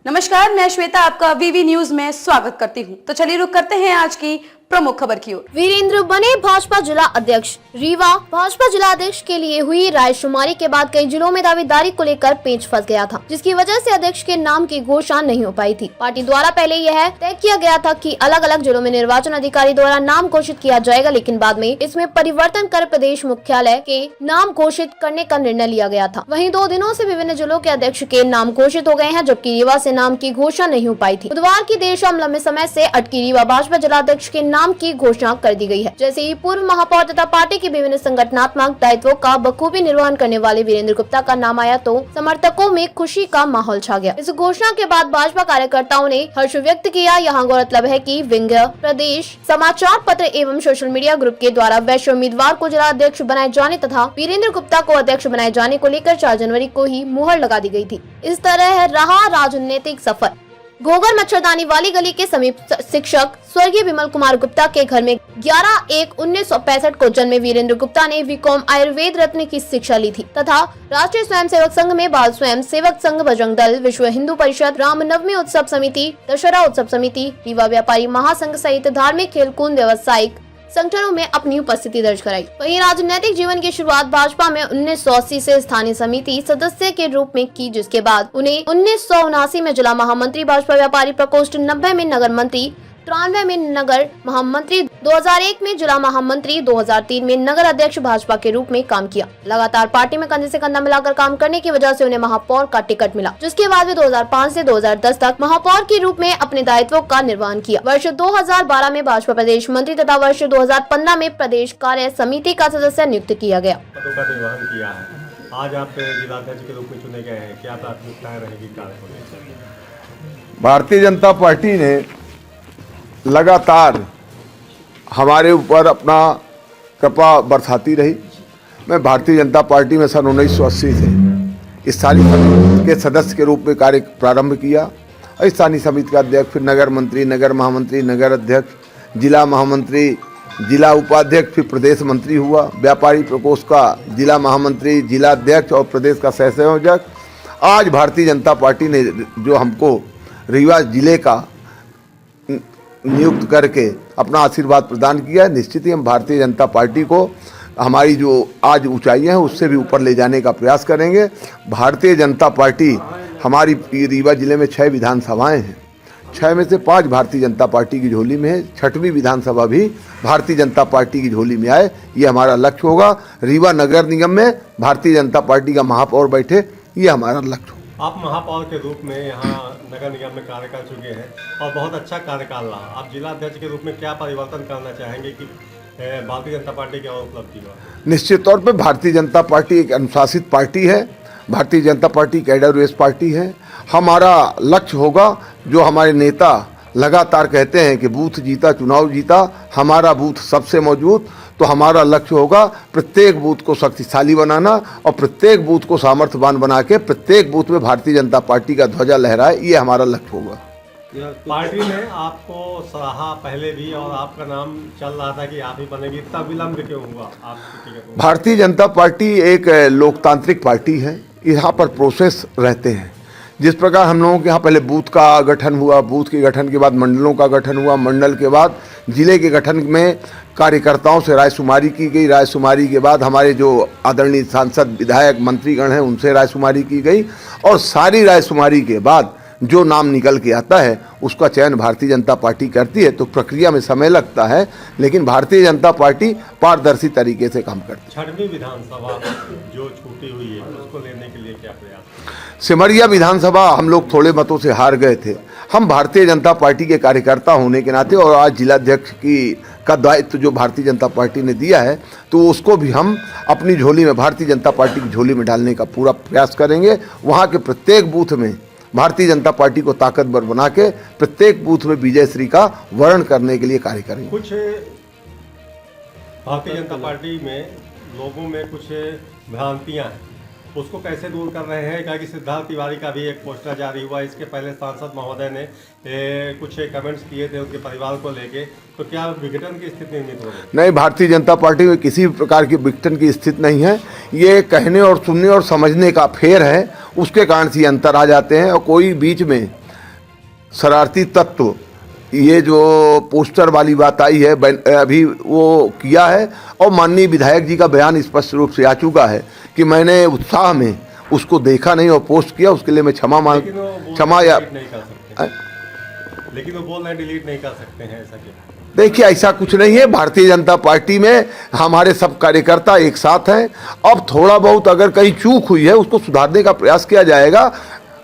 नमस्कार, मैं श्वेता आपका वीवी न्यूज में स्वागत करती हूं। तो चलिए रुक करते हैं आज की प्रमुख खबर की ओर। वीरेंद्र बने भाजपा जिला अध्यक्ष। रीवा भाजपा जिला अध्यक्ष के लिए हुई रायशुमारी के बाद कई जिलों में दावेदारी को लेकर पेच फंस गया था, जिसकी वजह से अध्यक्ष के नाम की घोषणा नहीं हो पाई थी। पार्टी द्वारा पहले यह तय किया गया था कि अलग अलग जिलों में निर्वाचन अधिकारी द्वारा नाम घोषित किया जाएगा, लेकिन बाद में इसमें परिवर्तन कर प्रदेश मुख्यालय के नाम घोषित करने का निर्णय लिया गया था। वहीं 2 दिनों से विभिन्न जिलों के अध्यक्ष के नाम घोषित हो गए हैं, जबकि रीवा से नाम की घोषणा नहीं हो पाई थी। बुधवार की देर शाम लंबे समय से अटकी रीवा भाजपा जिला अध्यक्ष के नाम की घोषणा कर दी गई है। जैसे ही पूर्व महापौर तथा पार्टी के विभिन्न संगठनात्मक दायित्वों का बखूबी निर्वहन करने वाले वीरेंद्र गुप्ता का नाम आया तो समर्थकों में खुशी का माहौल छा गया। इस घोषणा के बाद भाजपा कार्यकर्ताओं ने हर्ष व्यक्त किया। यहाँ गौरतलब है कि विंध्य प्रदेश समाचार पत्र एवं सोशल मीडिया ग्रुप के द्वारा वैश्य उम्मीदवार को जिला अध्यक्ष बनाए जाने तथा वीरेंद्र गुप्ता को अध्यक्ष बनाए जाने को लेकर 4 जनवरी को ही मुहर लगा दी गई थी। इस तरह रहा राजनीतिक सफर। घोघर मच्छरदानी वाली गली के समीप शिक्षक स्वर्गीय विमल कुमार गुप्ता के घर में 11/1/1965 को जन्मे वीरेंद्र गुप्ता ने बीकॉम आयुर्वेद रत्न की शिक्षा ली थी तथा राष्ट्रीय स्वयंसेवक संघ में बाल स्वयं सेवक संघ, बजरंग दल, विश्व हिंदू परिषद, रामनवमी उत्सव समिति, दशहरा उत्सव समिति, रीवा व्यापारी महासंघ सहित धार्मिक, खेलकूद, व्यावसायिक संगठनों में अपनी उपस्थिति दर्ज कराई। वहीं राजनीतिक जीवन की शुरुआत भाजपा में 1980 से स्थानीय समिति सदस्य के रूप में की, जिसके बाद उन्हें 1979 में जिला महामंत्री भाजपा व्यापारी प्रकोष्ठ, 90 में नगर मंत्री, 93 में नगर महामंत्री, 2001 में जिला महामंत्री, 2003 में नगर अध्यक्ष भाजपा के रूप में काम किया। लगातार पार्टी में कंधे से कंधा मिलाकर काम करने की वजह से उन्हें महापौर का टिकट मिला, जिसके बाद वे 2005 से 2010 तक महापौर के रूप में अपने दायित्वों का निर्वहन किया। वर्ष 2012 में भाजपा प्रदेश मंत्री तथा वर्ष 2015 में प्रदेश कार्य समिति का सदस्य नियुक्त किया गया। पदों का निर्वहन किया है। आज आप जिलाध्यक्ष के रूप में चुने गए हैं, क्या प्राथमिकताएं रहेगी कार्य को लेकर? भारतीय जनता पार्टी ने लगातार हमारे ऊपर अपना कृपा बरसाती रही। मैं भारतीय जनता पार्टी में सन 1980 से स्थानीय समिति के सदस्य के रूप में कार्य प्रारंभ किया। स्थानीय समिति का अध्यक्ष, फिर नगर मंत्री, नगर महामंत्री, नगर अध्यक्ष, जिला महामंत्री, जिला उपाध्यक्ष, फिर प्रदेश मंत्री हुआ। व्यापारी प्रकोष्ठ का जिला महामंत्री, जिला अध्यक्ष और प्रदेश का सह संयोजक। आज भारतीय जनता पार्टी ने जो हमको रीवा जिले का नियुक्त करके अपना आशीर्वाद प्रदान किया है, निश्चित ही हम भारतीय जनता पार्टी को हमारी जो आज ऊंचाइयां हैं उससे भी ऊपर ले जाने का प्रयास करेंगे। भारतीय जनता पार्टी हमारी रीवा जिले में 6 विधानसभाएं हैं, 6 में से 5 भारतीय जनता पार्टी की झोली में है। 6वीं विधानसभा भी भारतीय जनता पार्टी की झोली में आए, ये हमारा लक्ष्य होगा। रीवा नगर निगम में भारतीय जनता पार्टी का महापौर बैठे, ये हमारा लक्ष्य होगा। आप महापौर के रूप में यहाँ नगर निगम में कार्य कर चुके हैं और बहुत अच्छा कार्यकाल रहा। आप जिला अध्यक्ष के रूप में क्या परिवर्तन करना चाहेंगे कि भारतीय जनता पार्टी की और उपलब्धि हो? निश्चित तौर पे भारतीय जनता पार्टी एक अनुशासित पार्टी है। Bharatiya Janata party cadre based party है। हमारा लक्ष्य होगा, जो हमारे नेता लगातार कहते हैं कि बूथ जीता चुनाव जीता, हमारा बूथ सबसे मजबूत। तो हमारा लक्ष्य होगा प्रत्येक बूथ को शक्तिशाली बनाना और प्रत्येक बूथ को सामर्थ्यवान बना के प्रत्येक बूथ में भारतीय जनता पार्टी का ध्वजा लहराए, ये हमारा लक्ष्य होगा। पार्टी ने आपको सराहा पहले भी और आपका नाम चल रहा था कि आप ही बनेंगे, इतना विलंब क्यों हुआ? भारतीय जनता पार्टी एक लोकतांत्रिक पार्टी है। यहाँ पर प्रोसेस रहते हैं। जिस प्रकार हम लोगों के यहाँ पहले बूथ का गठन हुआ, बूथ के गठन के बाद मंडलों का गठन हुआ, मंडल के बाद जिले के गठन में कार्यकर्ताओं से रायशुमारी की गई। रायशुमारी के बाद हमारे जो आदरणीय सांसद, विधायक, मंत्रीगण हैं उनसे रायशुमारी की गई और सारी रायशुमारी के बाद जो नाम निकल के आता है उसका चयन भारतीय जनता पार्टी करती है। तो प्रक्रिया में समय लगता है, लेकिन भारतीय जनता पार्टी पारदर्शी तरीके से काम करती है। 6वीं विधानसभा जो छूटी हुई है उसको लेने के लिए क्या प्रयास? सिमरिया विधानसभा हम लोग थोड़े मतों से हार गए थे। हम भारतीय जनता पार्टी के कार्यकर्ता होने के नाते और आज जिलाध्यक्ष का दायित्व जो भारतीय जनता पार्टी ने दिया है, तो उसको भी हम अपनी झोली में, भारतीय जनता पार्टी की झोली में डालने का पूरा प्रयास करेंगे। वहाँ के प्रत्येक बूथ में भारतीय जनता पार्टी को ताकतवर बना के प्रत्येक बूथ में विजयश्री का वर्ण करने के लिए कार्य करेंगे। कुछ भारतीय जनता पार्टी में लोगों में कुछ भ्रांतियां हैं, उसको कैसे दूर कर रहे हैं? क्या कि सिद्धार्थ तिवारी का भी एक पोस्टर जारी हुआ, इसके पहले सांसद महोदय ने कुछ कमेंट्स किए थे उनके परिवार को लेके, तो क्या विघटन की स्थिति निर्मित हो रही? नहीं, भारतीय जनता पार्टी में किसी प्रकार की विघटन की स्थिति नहीं है। ये कहने और सुनने और समझने का फेर है, उसके कारण से अंतर आ जाते हैं और कोई बीच में शरारती तत्व ये जो पोस्टर वाली बात आई है अभी वो किया है, और माननीय विधायक जी का बयान स्पष्ट रूप से आ चुका है कि मैंने उत्साह में उसको देखा नहीं और पोस्ट किया, उसके लिए मैं क्षमा या लेकिन वो बोल रहे हैं डिलीट नहीं कर सकते हैं, ऐसा क्यों? देखिए ऐसा कुछ नहीं है। भारतीय जनता पार्टी में हमारे सब कार्यकर्ता एक साथ हैं। अब थोड़ा बहुत अगर कहीं चूक हुई है उसको सुधारने का प्रयास किया जाएगा।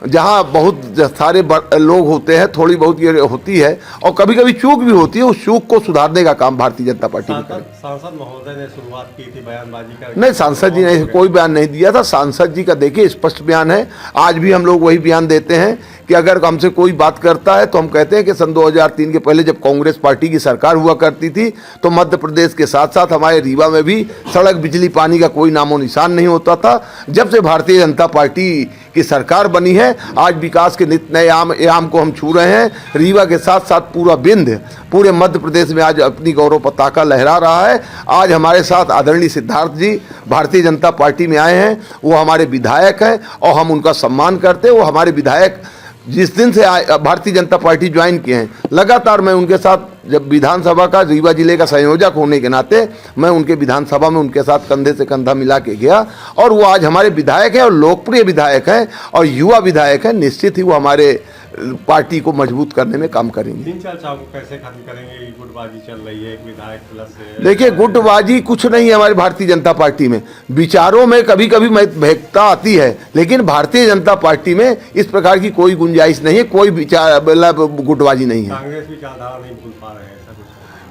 जहां बहुत सारे लोग होते हैं, थोड़ी बहुत ये होती है और कभी कभी चूक भी होती है, उस चूक को सुधारने का काम भारतीय जनता पार्टी में करेगी। सांसद महोदय ने शुरुआत की थी बयानबाजी कर। नहीं, सांसद जी ने कोई बयान नहीं दिया था। सांसद जी का देखिए स्पष्ट बयान है, आज भी हम लोग वही बयान देते हैं कि अगर हमसे कोई बात करता है तो हम कहते हैं कि सन 2003 के पहले जब कांग्रेस पार्टी की सरकार हुआ करती थी तो मध्य प्रदेश के साथ साथ हमारे रीवा में भी सड़क, बिजली, पानी का कोई नामो निशान नहीं होता था। जब से भारतीय जनता पार्टी की सरकार बनी है आज विकास के नित नए आयाम को हम छू रहे हैं। रीवा के साथ साथ पूरा विंध्य, पूरे मध्य प्रदेश में आज अपनी गौरव पताका लहरा रहा है। आज हमारे साथ आदरणीय सिद्धार्थ जी भारतीय जनता पार्टी में आए हैं, वो हमारे विधायक हैं और हम उनका सम्मान करते हैं। वो हमारे विधायक जिस दिन से भारतीय जनता पार्टी ज्वाइन किए हैं, लगातार मैं उनके साथ, जब विधानसभा का रीवा जिले का संयोजक होने के नाते मैं उनके विधानसभा में उनके साथ कंधे से कंधा मिला के गया और वो आज हमारे विधायक हैं और लोकप्रिय विधायक हैं और युवा विधायक हैं। निश्चित ही वो हमारे पार्टी को मजबूत करने में काम करेंगे। दिन चर्चा को कैसे खत्म करेंगे? गुटबाजी चल रही है एक विधायक प्लस से। देखिए गुटबाजी कुछ नहीं है हमारी भारतीय जनता पार्टी में। विचारों में कभी कभी भेदता आती है, लेकिन भारतीय जनता पार्टी में इस प्रकार की कोई गुंजाइश नहीं है, कोई विचार गुटबाजी नहीं है। कांग्रेस भी चालधारा नहीं भूल पा रहे हैं, ऐसा कुछ?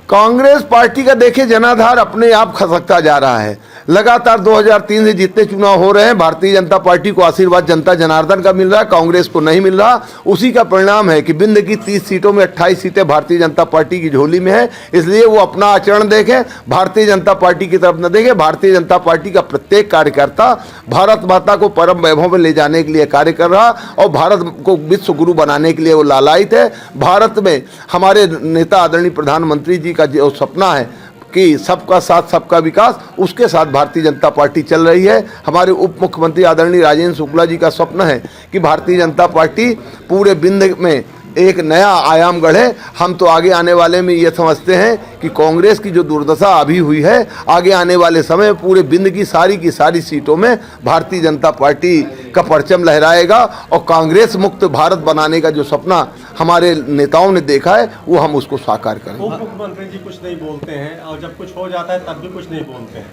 कांग्रेस पार्टी का देखिए जनाधार अपने आप खसकता जा रहा है। लगातार 2003 से जितने चुनाव हो रहे हैं भारतीय जनता पार्टी को आशीर्वाद जनता जनार्दन का मिल रहा है, कांग्रेस को नहीं मिल रहा। उसी का परिणाम है कि विंध्य की 30 सीटों में 28 सीटें भारतीय जनता पार्टी की झोली में है। इसलिए वो अपना आचरण देखें, भारतीय जनता पार्टी की तरफ न देखें। भारतीय जनता पार्टी का प्रत्येक कार्यकर्ता भारत माता को परम वैभव में ले जाने के लिए कार्य कर रहा और भारत को विश्व गुरु बनाने के लिए वो लालायित है। भारत में हमारे नेता आदरणीय प्रधानमंत्री जी का जो सपना है कि सबका साथ सबका विकास, उसके साथ भारतीय जनता पार्टी चल रही है। हमारे उप मुख्यमंत्री आदरणीय राजेंद्र शुक्ला जी का स्वप्न है कि भारतीय जनता पार्टी पूरे विंध्य में एक नया आयाम गढ़े। हम तो आगे आने वाले में ये समझते हैं कि कांग्रेस की जो दुर्दशा अभी हुई है, आगे आने वाले समय पूरे विंध्य की सारी सीटों में भारतीय जनता पार्टी का परचम लहराएगा और कांग्रेस मुक्त भारत बनाने का जो सपना हमारे नेताओं ने देखा है वो हम उसको साकार करेंगे। उप मुख्यमंत्री जी कुछ नहीं बोलते हैं और जब कुछ हो जाता है तब भी कुछ नहीं बोलते हैं,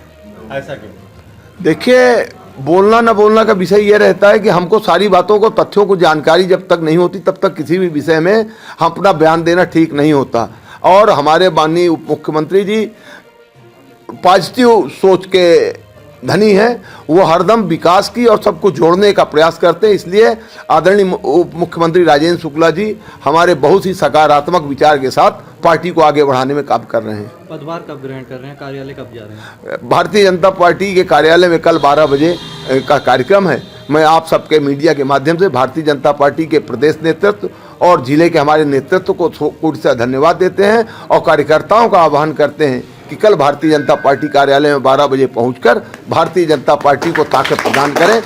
ऐसा क्यों? देखिए बोलना न बोलना का विषय ये रहता है कि हमको सारी बातों को, तथ्यों को जानकारी जब तक नहीं होती तब तक किसी भी विषय में हम अपना बयान देना ठीक नहीं होता। और हमारे माननीय उप मुख्यमंत्री जी पॉजिटिव सोच के धनी है, वो हरदम विकास की और सबको जोड़ने का प्रयास करते हैं। इसलिए आदरणीय उप मुख्यमंत्री राजेंद्र शुक्ला जी हमारे बहुत ही सकारात्मक विचार के साथ पार्टी को आगे बढ़ाने में काम कर रहे हैं। पदभार कब ग्रहण कर रहे हैं? कार्यालय कब जा रहे हैं? भारतीय जनता पार्टी के कार्यालय में कल 12 बजे का कार्यक्रम है। मैं आप सबके मीडिया के माध्यम से भारतीय जनता पार्टी के प्रदेश नेतृत्व और जिले के हमारे नेतृत्व को कोटि से धन्यवाद देते हैं और कार्यकर्ताओं का आह्वान करते हैं कि कल भारतीय जनता पार्टी कार्यालय में 12 बजे पहुंचकर भारतीय जनता पार्टी को ताकत प्रदान करें